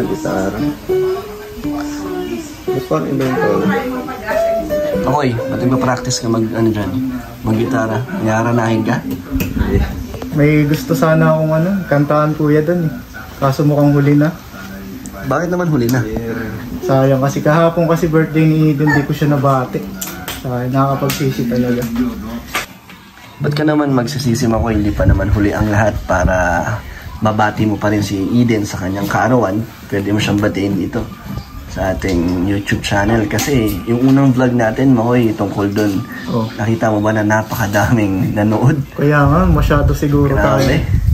Gitara. Ba't parang iba yung tolo? Okay, ba't nagpa-practice ka mag-gitara? Nayaranahin ka? May gusto sana akong kantahan kuya doon eh. Kaso mukhang huli na. Bakit naman huli na? Sayang kasi kahapon kasi birthday ni Eden, di ko siya nabati. Sayang, nakakapagsisi talaga. Ba't ka naman magsisisi mo ko? Hindi pa naman huli ang lahat para mabati mo pa rin si Eden sa kanyang kaarawan. Pwede mo siyang batiin dito sa ating YouTube channel kasi yung unang vlog natin, Makoy, tungkol doon. Nakita mo ba na napakadaming nanood? Kaya nga, masyado siguro tayo.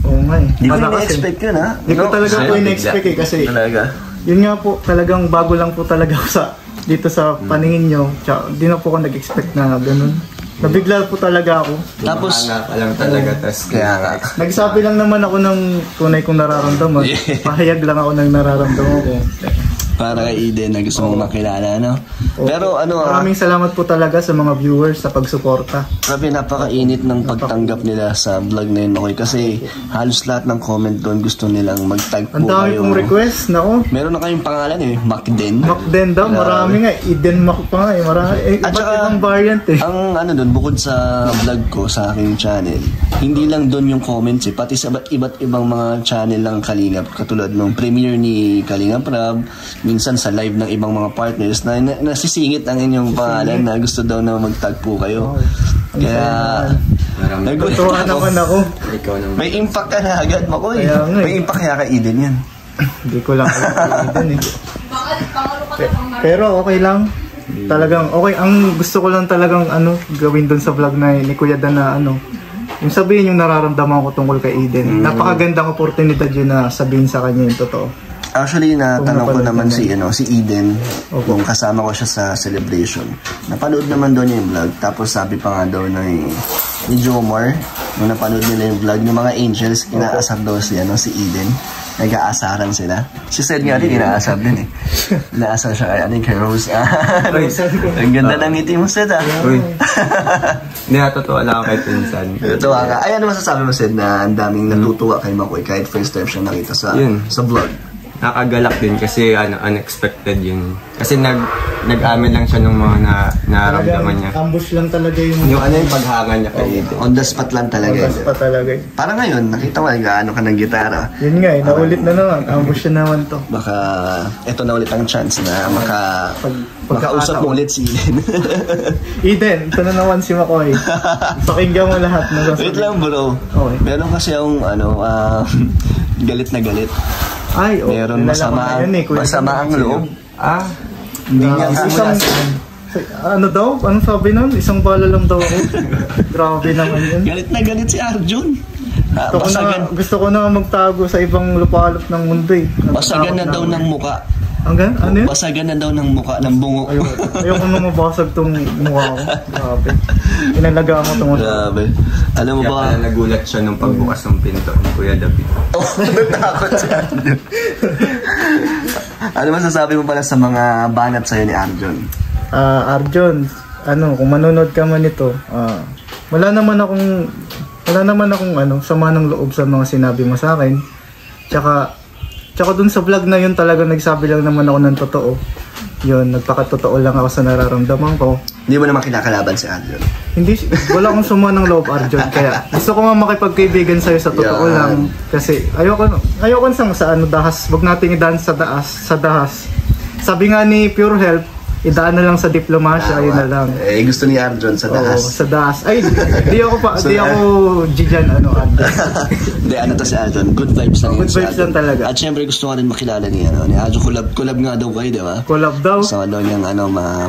Oo nga eh. Di ko na-expect yun ha? Di ko talaga po in-expect eh kasi talaga? Yun nga po, talagang bago lang po talaga ako dito sa paningin nyo. Tsaka, di na po ako nag-expect na ganun. Nabigla po talaga ako. Tapos, alam talaga. Kaya nga. Nagsabi lang naman ako ng tunay kong nararamdaman. Pahayag lang ako ng nararamdaman ko. Para kay Eden na gusto mong makilala, no? Pero maraming salamat po talaga sa mga viewers sa pagsuporta. Grabe, napakainit ng pagtanggap nila sa vlog na yun, Makoy. Kasi halos lahat ng comment doon gusto nilang mag-tag po kayo. Ang dami pong request, nako. Meron na kayong pangalan eh, Macden. Macden daw, marami nga. Eden Mac pa nga eh, marami. At saka, ibang variant eh. Ang doon, bukod sa vlog ko, sa aking channel, hindi lang doon yung comments eh, pati sa iba't ibang mga channel ng Kalingap, katulad ng premiere ni Kalingap Rab, minsan sa live ng ibang mga partners na nasisingit ang inyong pangalan na gusto daw na mag-tag po kayo. Kaya natuwa naman ako. May impact ka na agad, Makoy. May impact kaya kay Eden yan. Hindi ko lang Eden eh. Pero okay lang. Talagang okay. Ang gusto ko lang talagang gawin doon sa vlog na ni Kuya Dan na yung sabihin yung nararamdaman ko tungkol kay Eden. Napakagandang oportunidad yun na sabihin sa kanya yung totoo. Actually, natanong ko naman si Eden kung kasama ko siya sa celebration. Napanood naman doon yung vlog. Tapos sabi pa nga daw ni Jomar, nung napanood nila yung vlog, yung mga angels, inaasar daw si Eden. Nag-aasaran sila. Si Sed nga rin, inaasar din eh. Inaasar siya kay Rose. Ang ganda ng ngiti mo, Sed Uy. Hindi, totoo lang ako kay Pinsan. Totoo ka. Ay, ano masasabi mo, Sed, na ang daming natutuwa kay Makoy kahit first time siya nakita sa vlog? Nakagalak din kasi unexpected yun. Kasi nag-amin lang siya ng mga nararamdaman niya. Ambush lang talaga yung yung paghanga niya kay Eden. On the spot lang talaga. On the spot talaga. Parang ngayon, nakita mo gaano ka ng gitara. Yun nga eh, naulit na naman. Ambush na naman to. Baka ito na ulit ang chance na makausap mo ulit si Eden. Eden, ito na naman si Makoy. Pakinggan mo lahat. Wait lang bro. Okay. Meron kasi yung galit na galit. Ay, meron masama ang loob. Hindi niya daw? Anong sabi nun? Isang bala lang daw ako. Grabe naman yun. Galit na galit si Arjun. Gusto ko na magtago sa ibang lupalop ng mundo eh. Basagan na daw ng muka. Hanggang? Ano yun? Basagan na daw ng muka, ng bungo. Ayoko na mabasag tong mukha ko. Grabe. Inalaga mo itong grabe. Alam mo ba? Kaya nagulat siya nung pagbukas ng pinto ni Kuya David. Natakot siya. Ano masasabi mo pala sa mga banat sa'yo ni Arjun? Arjun, kung manonood ka man ito, wala naman akong sama ng loob sa mga sinabi mo sa akin. Tsaka dun sa vlog na yun talaga nagsabi lang naman ako ng totoo. Yun, nagpakatotoo lang ako sa nararamdaman ko. Hindi mo naman kinakalaban si Arjun? Hindi, wala akong sama ng loob, Arjun. Kaya gusto ko nga makipagkaibigan sa'yo sa totoo lang. Kasi ayoko sa dahas. Huwag natin idaan sa dahas. Sabi nga ni Pure Health, idaan na lang sa diplomasya, yun na lang. Eh, gusto ni Arjun sa dahas. Oo, sa dahas. Ay, di ako Gijan, Arjun. Hindi, to si Arjun. Good vibes lang. Good vibes lang talaga. At syempre gusto ko rin makilala ni Arjun. Collab nga daw kayo, di ba? Collab daw. Gusto ko daw niyang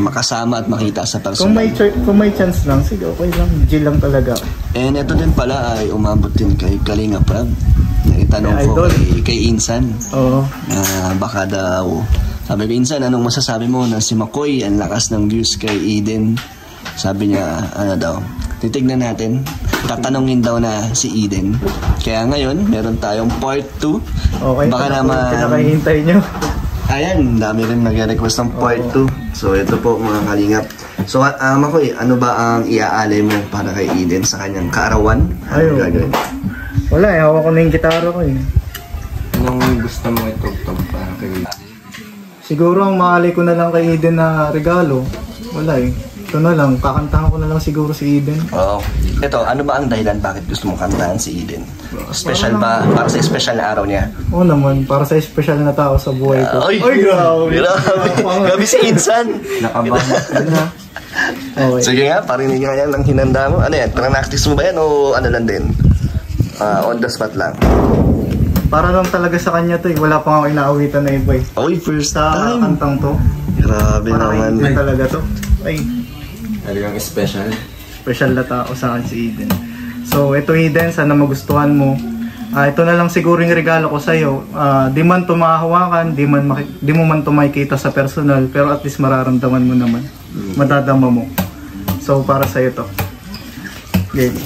makasama at makita sa personal. Kung may chance lang, sige, okay lang. G lang talaga. And ito din pala ay umabot din kay Kalingap Rab. Itanong ko kay Insan. Oo. Baka daw sabi ko, Insan, anong masasabi mo na si Makoy ang lakas ng views kay Eden? Sabi niya, titignan natin. Tatanungin daw na si Eden. Kaya ngayon, meron tayong part 2. Okay, baka naman pinakahintay nyo. Ayan, dami rin nag-request ng part 2. So ito po mga Kalingap. So Makoy, ano ba ang iaalay mo para kay Eden sa kanyang kaarawan? Wala, hawak ko na yung gitara ko eh. Anong gusto mo itugtog para kay Eden? Siguro ang maalay ko na lang kay Eden na regalo, wala eh. Ito na lang, kakantahan ko na lang siguro si Eden. Oo. Ito, ano ba ang dahilan bakit gusto mo kantahan si Eden? Special ba? Para sa special na araw niya? Oo naman, para sa espesyal na tao sa buhay ko. Ay, grabe! Grabe si Insan! Nakabahan na. Okay. Sige nga, parinig nga yan ng hinanda mo. Ano yan? Practice mo ba yan o ano lang din? On the spot lang. Para lang talaga sa kanya to eh. Wala pa nga ako inaawitan na iba eh. Oy, first Sa time! kantang to. Grabe Para kay naman. Eden talaga to. Ay, Talagang special. special na tao sa akin si Eden. So, ito Eden, sana magustuhan mo. Ito na lang siguro yung regalo ko sa'yo. Di man ito mahahawakan, di mo man ito makikita sa personal, pero at least mararamdaman mo naman. Madadama mo. So, para sa'yo to. Game.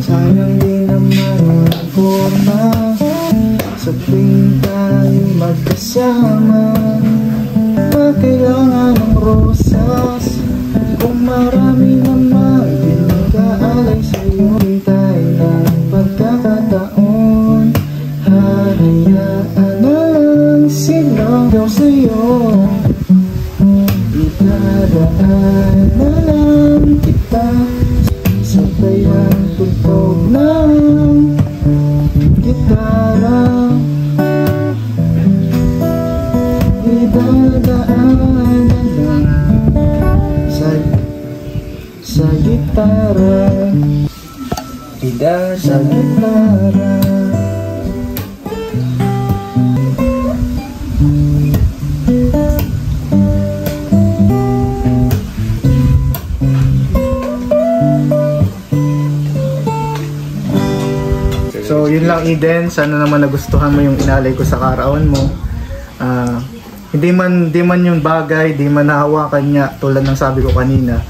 Sayang din naman ang forma sa tuwing tayo magkasama. Kailangan ng rosas kung marami naman pinag-aalay sa'yo. Hintay ng pagkakataon, hayaan na lang silang gaw sa'yo. Idadaan na lang kita sabay ang tugtog ng gitara. Idadaan na lang sa gitara. Sa gitara. So, yun lang Eden. Sana naman nagustuhan mo yung inalay ko sa karawan mo. Hindi man yung bagay, di man nahawakan niya tulad ng sabi ko kanina.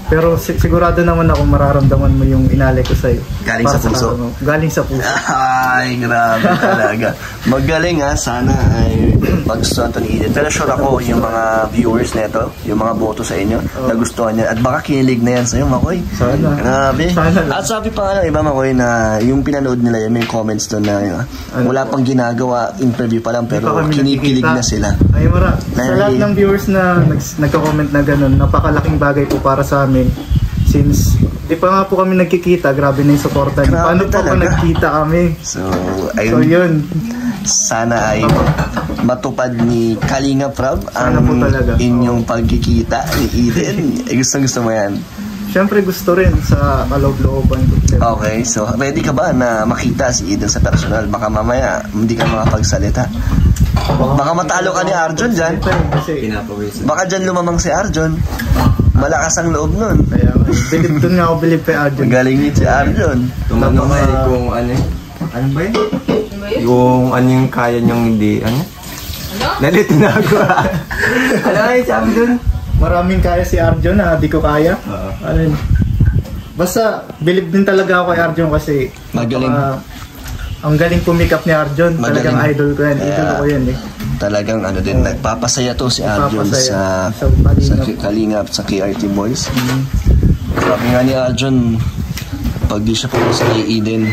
Pero sigurado naman ako mararamdaman mo yung inalay ko sa'yo. Galing sa puso? Galing sa puso. Ay, grabe talaga. Magaling ha, sana ay magustuhan to ni Eden. Pero sure ako, yung mga viewers nito, yung mga boto sa inyo, nagustuhan niya. At baka kilig na yan sa'yo, Makoy. Sana. Grabe. Sana. At sabi pa nga ng iba, Makoy, na yung pinanood nila, yung may comments doon na wala pang ginagawa, interview pa lang, pero kinikilig na sila. Ay, sa lahat ng viewers na nagko-comment na ganun, napakalaking bagay po para sa amin. Since di pa nga po kami nagkikita, grabe na yung supportan. Paano pa po nagkita kami? So yun. Sana ay matupad ni Kalinga Prab ang talaga. inyong pagkikita ni Eden. Gusto mo yan? Siyempre gusto rin sa kaloob-looban ko. Okay, so ready ka ba na makita si Eden sa personal? Baka mamaya hindi ka makapagsalita. Baka matalo ka ni Arjon dyan. Baka dyan lumamang si Arjon. Malakas ang loob nun. Kaya doon nga ako bilib kay Arjon. Galing niya si Arjon. Tumanong nga kung ano ba yun? Yung ano yung kaya niyong hindi, ano? Nalito na ako. Ano nga yung sabi dun? Maraming kaya si Arjon na di ko kaya. Alin? Basta bilib din talaga ako kay Arjon kasi magaling. Ang galing pumikap ni Arjon. Talagang idol ko yan. Idol ko yan eh. Talagang ano din, nagpapasaya to si Arjon sa Kalingap, sa KRT Boys. Sabi nga ni Arjon, pag di siya pumunta kay Eden,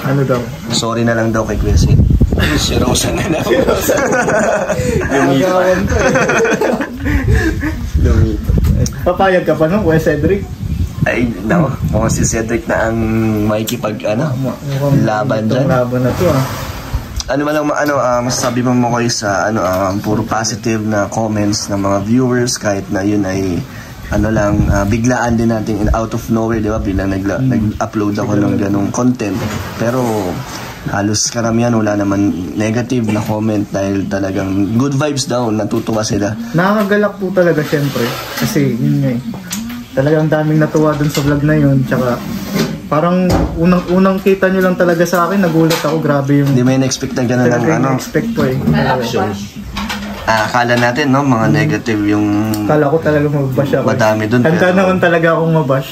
ano daw? sorry na lang daw kay Kuya Sid. Si Rosa na lang. Agawan to eh. Papayag ka pa no, Kuya Cedric? Ay, nako, mukhang si Cedric na ang makikipag, laban dyan. Laban na to Ano man lang, masasabi mo kayo sa, puro positive na comments ng mga viewers, kahit na yun ay, biglaan din natin out of nowhere, di ba? Bilang nag-upload ako ng ganong content. Pero, halos karamihan wala naman negative na comment dahil talagang good vibes daw, natutuwa sila. Nakakagalak po talaga syempre, kasi yun nga eh. Talagang daming natuwa dun sa vlog na yun, tsaka parang unang kita nyo lang talaga sa akin, nagulat ako, grabe yung... Hindi may na-expect na gano'n ng na-expect ko eh. akala natin, no, mga negative yung Kala ko talaga mababash ako. madami dun. Handa pero- naman talaga akong mabash.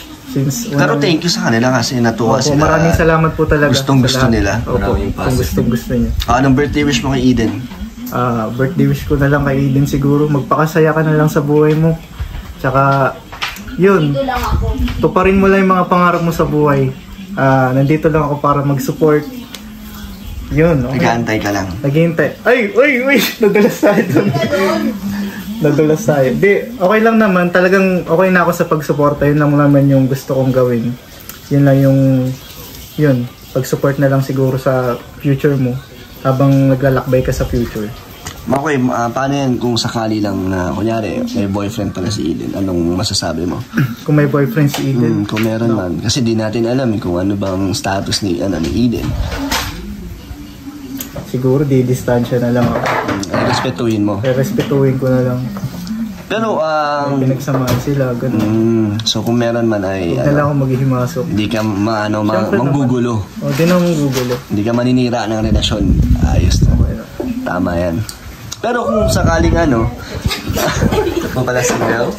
Pero thank you sa kanila kasi natuwa Opo, sila. maraming salamat po talaga. Gustong sa gusto lahat. nila. Opo, Maraming kung gusto niya. Anong birthday wish mo kay Eden? Birthday wish ko na lang kay Eden siguro. Magpakasaya ka na lang sa buhay mo. Tsaka, yun. Tuparin mo lang yung mga pangarap mo sa buhay. Nandito lang ako para mag-support. Yun, okay. Nag-aantay ka lang. Naghihintay. Ay! Nadulas tayo dun. Nadulas tayo. Di, okay lang naman. Talagang okay na ako sa pagsuporta. Yun lang naman yung gusto kong gawin. Yun lang yun. Pag-support na lang siguro sa future mo. Habang naglalakbay ka sa future. Makoy, paano yan kung sakali lang na, kunyari, may boyfriend pala si Eden? Anong masasabi mo? Kung may boyfriend si Eden. Kung meron man. Kasi di natin alam kung ano bang status ni Eden. Siguro di-distansya na lang ako. Respetuhin mo. Respetuhin ko na lang. Pero, Pinagsamaan sila, ganun. so kung meron man ay, Huwag na lang ako maghihimasok. hindi ka Siyempre manggugulo. O, di na manggugulo. Hindi ka maninira ng relasyon. Ayos na. Okay na. Tama yan. Pero kung sakaling mo pala single?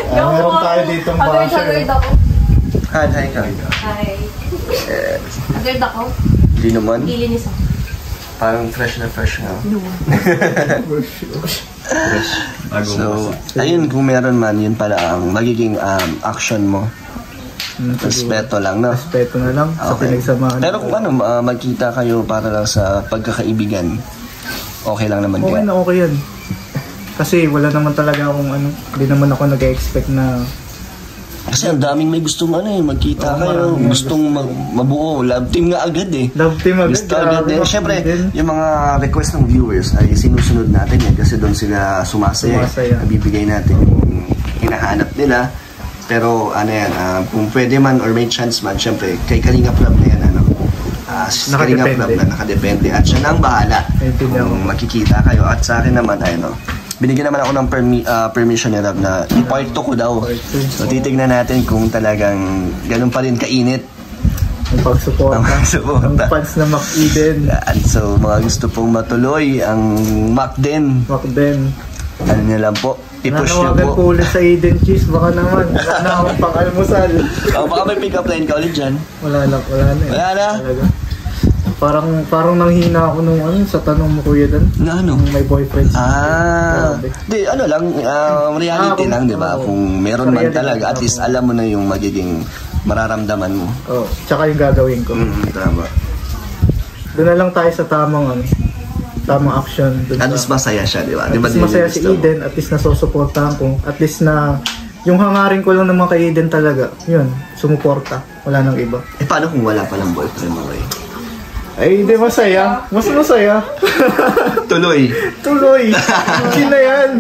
Meron tayo ditong basher. Haggard ako. Hi ka. Hi. Haggard ako. Hindi naman. Ilinis ako. Parang fresh na fresh nga. So, ayun, kung meron man, yun pala ang magiging action mo. Respeto lang, no? Respeto na lang sa Okay. pinagsamahan. Pero kung magkita kayo para lang sa pagkakaibigan, okay lang naman Okay kaya. na okay yan. Kasi wala naman talaga akong hindi naman ako nag-expect na Kasi ang daming may gustong magkita kayo, gustong mabuo, love team nga agad eh. love team agad. Gusto agad eh. Grabe, Siyempre, Eden. yung mga request ng viewers ay sinusunod natin yan kasi doon sila sumasaya. Sumasaya. Nabibigay natin yung hinahanap nila. Pero kung pwede man or may chance man, siyempre, kay Kalinga Club na yan, si Kalinga Club na nakadepende at siya na ang bahala Naintindihan kung ko. makikita kayo. At sa akin naman, binigyan naman ako ng permission ni Rob na i-part 2 ko daw. So titignan natin kung talagang ganun pa rin kainit Ang pagsuporta. ang pagsuporta. Ang fans na Mac Eden. Yan. So mga gusto pong matuloy ang Mac din, Mac Den. ano nyo lang po, i-push nyo Nanawagan po. po ulit sa Eden Cheese. Baka naman. Wala na akong pang-almusal. Baka may pick up line ka ulit dyan. Wala na eh. Wala na? Talaga. Parang nanghina ako nung sa tanong mo, Kuya Dan. Na ano? Kung may boyfriend. Di reality kung- lang, di ba? oo. Kung meron man Reality, talaga, at least oo. alam mo na yung magiging mararamdaman mo. Oh, tsaka yung gagawin ko. Tama. Doon na lang tayo sa tamang action. Dun At sa- least masaya siya, di ba? At Di ba least masaya si gusto mo? Eden, at least nasusuportahan ko. At least na yung hangarin ko lang naman kay Eden talaga, yun, sumuporta. Wala nang iba. Paano kung wala pa ng boyfriend mo, Ray? Ay, hindi masaya. Mas masaya. Tuloy. Tuloy. Hindi na yan.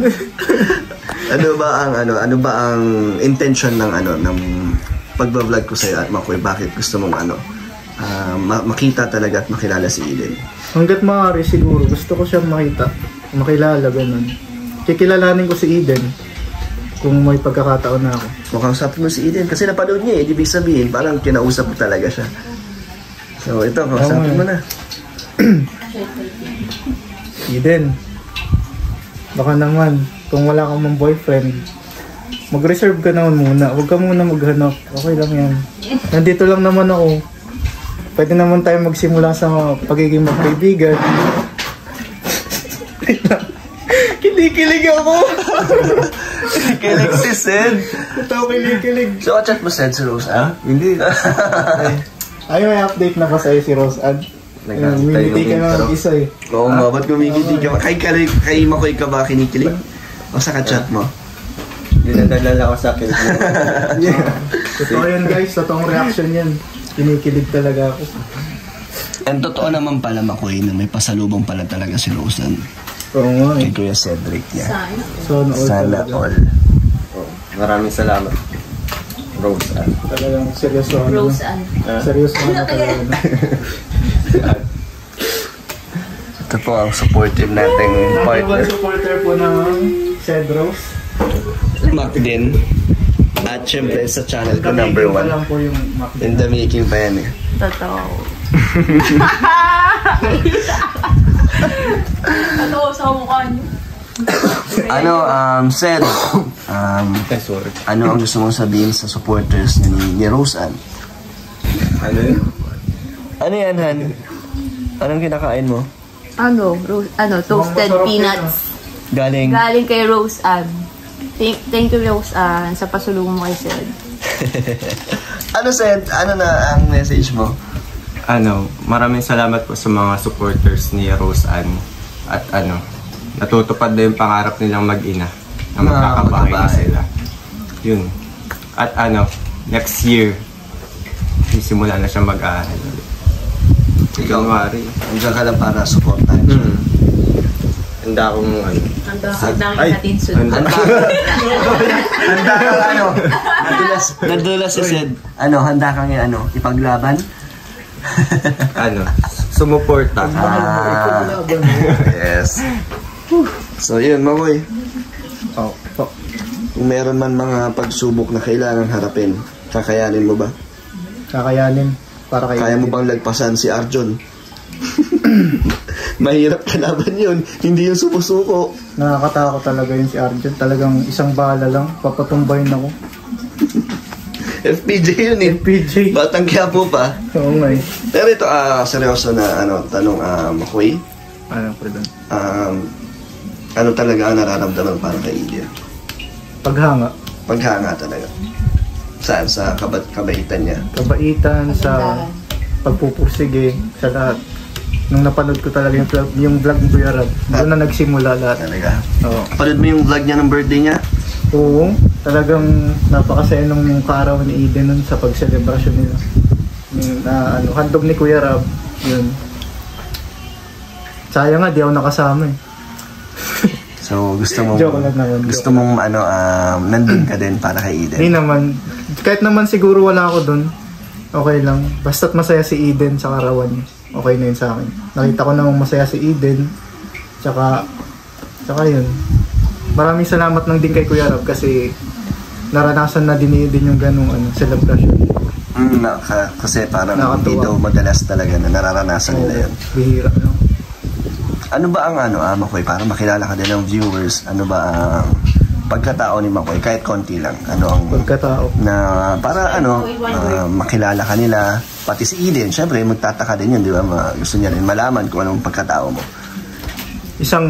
Ano ba ang intention ng pagba-vlog ko sa'yo at Makoy? Bakit gusto mong makita talaga at makilala si Eden? Hanggat maaari siguro, gusto ko siyang makilala, ganun. Kikilalanin ko si Eden kung may pagkakataon na ako. Mukhang sabi mo si Eden kasi napanood niya ibig sabihin parang kinausap mo talaga siya. So ito, kausapin mo na. Eden, baka naman, kung wala kang mang boyfriend, mag-reserve ka naman muna. Huwag ka muna maghanap. Okay lang yan. Nandito lang naman ako. Pwede naman tayo magsimula sa pagiging magkaibigan. Kinikilig ako. Kilig si Sed. Ito, kinikilig. So chat mo Sed si Rose, Hindi. Ay, may update na pa sa'yo si Rose Ad. Miniti ka na ng isa eh. Oo nga, ba't kumikiti ka? Kay Makoy ka ba kinikilig? O sa ka-chat mo? Dinadalala ko sa akin. Totoo yan guys, totoong reaction yan. Kinikilig talaga ako. And totoo naman pala Makoy na may pasalubong pala talaga si Roseanne Oo nga eh. kay Kuya Cedric niya. Sana all. Maraming salamat. Rose. Talagang seryoso. Rose Ann. Seryoso na talaga. Ito po ang supportive nating Number one partner. supporter po ng Cedros. Mac din. At syempre sa channel ko Kami number pa 1. lang po yung Mac. In the making pa yan eh. Totoo. Ano sa mukha niyo? Sed, Sorry. ano ang gusto mong sabihin sa supporters ni Rose Ann? Ano yun? Ano yan, Han? Anong kinakain mo? Toasted peanuts. Galing. Galing kay Rose Ann. Thank you, Rose Ann, sa pasulong mo kay Sed. Ano, Sed? Ano na ang message mo? Maraming salamat po sa mga supporters ni Rose Ann. At natutupad na yung pangarap nilang mag-ina na magkakabahay na sila. Yun. At next year, simula na siya mag-aaral. January. Andiyan ka lang para supportan. Handa akong Handa natin sunod. Handa kang nadulas si Sed. Handa kang ipaglaban? Sumuporta. Yes. So yun, Makoy. Kung meron man mga pagsubok na kailangang harapin, kakayanin mo ba? Kakayanin. Para kay Kaya mo bang lagpasan si Arjon? Mahirap kalaban yun. Hindi yung sumusuko. Nakakatakot talaga yun si Arjun. Talagang isang bala lang. Papatumbayin ako. FPJ yun eh. FPJ. Batang Quiapo pa. Oo nga eh. Pero ito, seryoso na tanong, Makoy. Ano po doon? Ano talaga ang nararamdaman para kay Ilya? Paghanga. Paghanga talaga. Saan? Sa kabaitan niya? Kabaitan, sa pagpupursige, sa lahat. Nung napanood ko talaga yung vlog ni Kuya Rab, doon na nagsimula lahat. Talaga? Oo. Panood mo yung vlog niya ng birthday niya? Oo. Talagang napakasaya nung kaarawan ni Eden nun sa pag-celebration nila. Handog ni Kuya Rab, yun. Sayang nga, di ako nakasama eh. So, gusto mong Joke lang naman. Gusto mong nandun ka din para kay Eden? Hindi naman. Kahit naman siguro wala ako dun, okay lang. Basta't masaya si Eden sa kaarawan niya. Okay na yun sa akin. Nakita ko namang masaya si Eden. Tsaka yun. Maraming salamat lang din kay Kuya Rab kasi naranasan na din ni Eden yung ganung celebration. Kasi parang Nakatuwa. hindi daw madalas talaga na nararanasan nila yun. Bihira lang. Ano ba ang Makoy, para makilala ka din ng viewers, ano ba ang pagkatao ni Makoy, kahit konti lang, ano ang Pagkatao. na para makilala ka nila, pati si Eden, syempre magtataka din yun, di ba? Gusto niya rin malaman kung anong pagkatao mo.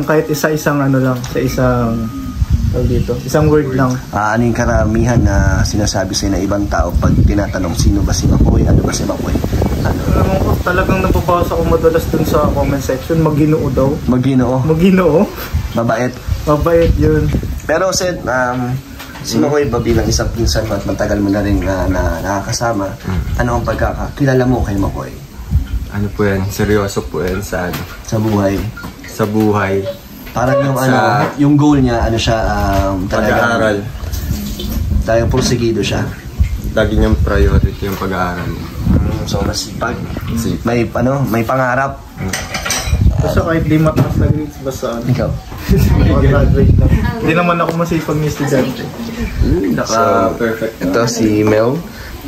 Kahit isa-isang lang, sa isang word lang. Ano yung karamihan na sinasabi sa'yo na ibang tao pag tinatanong sino ba si Makoy, ano ba si Makoy? Alam mo, talagang nababasa ko madalas dun sa comment section, Maginoo daw. Maginoo. Maginoo? Mabait. Mabait yun. Pero Sed, si Makoy ba bilang isang pinsan mo at matagal mo na rin nakakasama, ano ang pagkakakilala mo kay Makoy? Ano po yan? Seryoso po yan sa Sa buhay? Sa buhay. Parang yung yung goal niya, siya, Pag-aaral. talagang porsigido siya. Lagi niyang priority yung pag-aaral. So masipag. May pangarap. Basta kahit di mataas na grades, basta Ikaw. graduate lang. Hindi naman ako masipag ni estudyante. Perfect. Ito si Mel.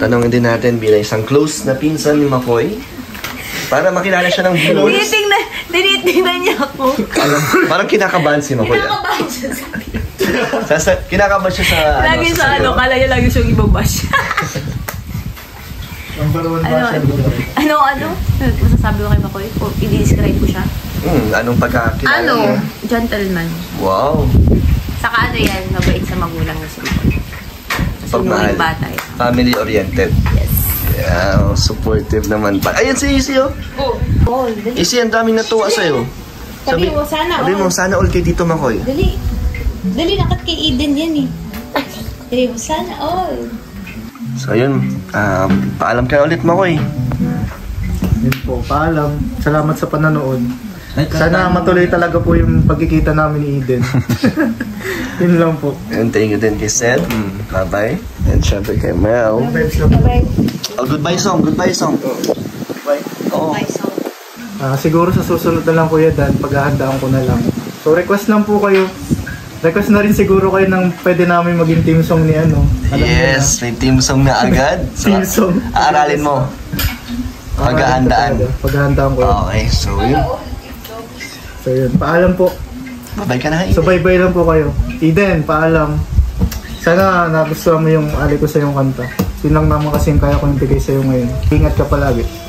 Tanongin din natin bilang isang close na pinsan ni Makoy. Para makilala siya ng viewers. Tinitingnan niya ako. Parang kinakabahan si Makoy. Kinakabahan siya sa Kinakabahan siya sa lagi sa kala niya lagi siyang ibabash. Number 1 ba siya? Masasabi ko kay Makoy? O i-describe ko siya? Anong pagkakilala mo? Gentleman. Wow. Saka yan, mabait sa magulang na si Makoy. Pagmahal. Sinuling bata eh. Family-oriented. Yes. Yeah, supportive naman pa. Ayun si Isi, oh. Oh, dali. Isi, ang daming natuwa sa'yo. Sabi mo, sana Sabi mo, sana all kay Tito Makoy. Dali, nakat kay Eden yan eh. Sabi mo, sana all. So yun, paalam ka ulit Makoy. Yun po, paalam. Salamat sa pananood. Sana matuloy talaga po yung pagkikita namin ni Eden. Yun lang po. And thank you din kay Seth. Bye-bye. And syempre kay Mel. Goodbye song. Bye. Oo. Siguro sa susunod na lang Kuya Dan, paghahandaan ko na lang. So request lang po kayo. Request na rin siguro kayo ng pwede namin maging team song ni Yes, may team song na agad. So, Team song. Aaralin mo. Paghahandaan. Paghahandaan ko. Okay, so yun. So yun, paalam po. Babay ka na, Eden. So bye-bye lang po kayo. Eden, paalam. Sana nagustuhan mo yung ali ko sa yung kanta. Yun lang naman kasi yung kaya ko ibigay sa'yo ngayon. Ingat ka palagi.